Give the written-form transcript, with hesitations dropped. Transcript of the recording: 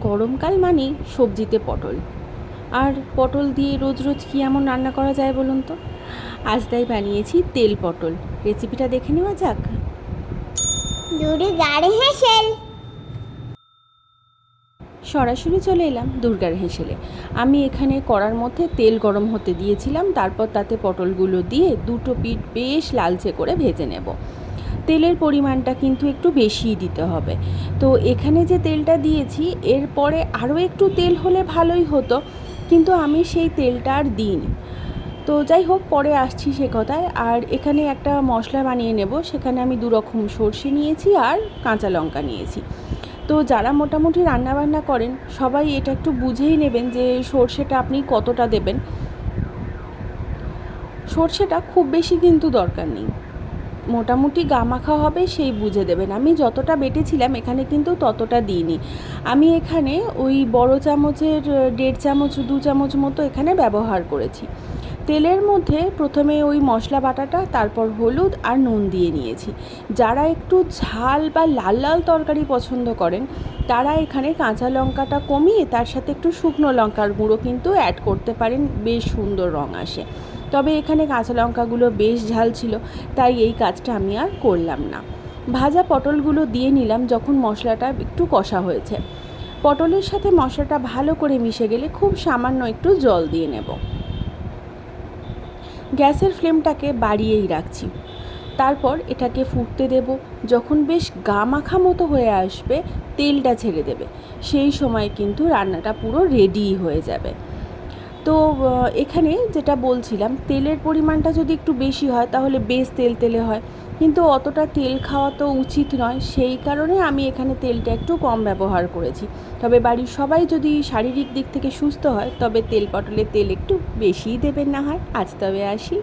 গরমকাল মানেই সবজিতে পটল। আর পটল দিয়ে রোজ রোজ কী এমন রান্না করা যায় বলুন তো। আজ তাই বানিয়েছি তেল পটল। রেসিপিটা দেখে নেওয়া যাক। দূরে গাড়ি হেসেল। সরাসরি চলে এলাম দুর্গার হেসেলে। আমি এখানে কড়ার মধ্যে তেল গরম হতে দিয়েছিলাম, তারপর তাতে পটলগুলো দিয়ে দুটো পিঠ বেশ লালচে করে ভেজে নেব। তেলের পরিমাণটা কিন্তু একটু বেশিই দিতে হবে। তো এখানে যে তেলটা দিয়েছি এরপরে আরও একটু তেল হলে ভালোই হতো, কিন্তু আমি সেই তেলটা আর দিইনি। তো যাই হোক, পরে আসছি সে কথায়। আর এখানে একটা মশলা বানিয়ে নেব, সেখানে আমি 2 রকম সর্ষে নিয়েছি আর কাঁচা লঙ্কা নিয়েছি। তো যারা মোটামুটি রান্নাবান্না করেন সবাই এটা একটু বুঝেই নেবেন যে সর্ষেটা আপনি কতটা দেবেন। সর্ষেটা খুব বেশি কিন্তু দরকার নেই, মোটামুটি গামাখা হবে সেই বুঝে দেবেন। আমি যতটা বেটেছিলাম এখানে কিন্তু ততটা দিইনি। আমি এখানে ওই বড় চামচের 1.5 চামচ 2 চামচ মতো এখানে ব্যবহার করেছি। তেলের মধ্যে প্রথমে ওই মশলা বাটাটা, তারপর হলুদ আর নুন দিয়ে নিয়েছি। যারা একটু ঝাল বা লাল লাল তরকারি পছন্দ করেন তারা এখানে কাঁচা লঙ্কাটা কমিয়ে তার সাথে একটু শুকনো লঙ্কার গুঁড়ো কিন্তু অ্যাড করতে পারেন, বেশ সুন্দর রঙ আসে। তবে এখানে কাঁচা লঙ্কাগুলো বেশ ঝাল ছিল, তাই এই কাজটা আমি আর করলাম না। ভাজা পটলগুলো দিয়ে নিলাম যখন মশলাটা একটু কষা হয়েছে। পটলের সাথে মশলাটা ভালো করে মিশে গেলে খুব সামান্য একটু জল দিয়ে নেব। গ্যাসের ফ্লেমটাকে বাড়িয়েই রাখছি। তারপর এটাকে ফুটতে দেব। যখন বেশ গামাখা মতো হয়ে আসবে, তেলটা ছেড়ে দেবে, সেই সময় কিন্তু রান্নাটা পুরো রেডি হয়ে যাবে। তো এখানে যেটা বলছিলাম, তেলের পরিমাণটা যদি একটু বেশি হয় তাহলে বেশ তেলতেলে হয়, কিন্তু অতটা তেল খাওয়া তো উচিত নয়, সেই কারণে আমি এখানে তেলটা একটু কম ব্যবহার করেছি। তবে বাড়ির সবাই যদি শারীরিক দিক থেকে সুস্থ হয় তবে পটলের তেল একটু বেশিই দেবেন না হয়। আজ তবে আসি।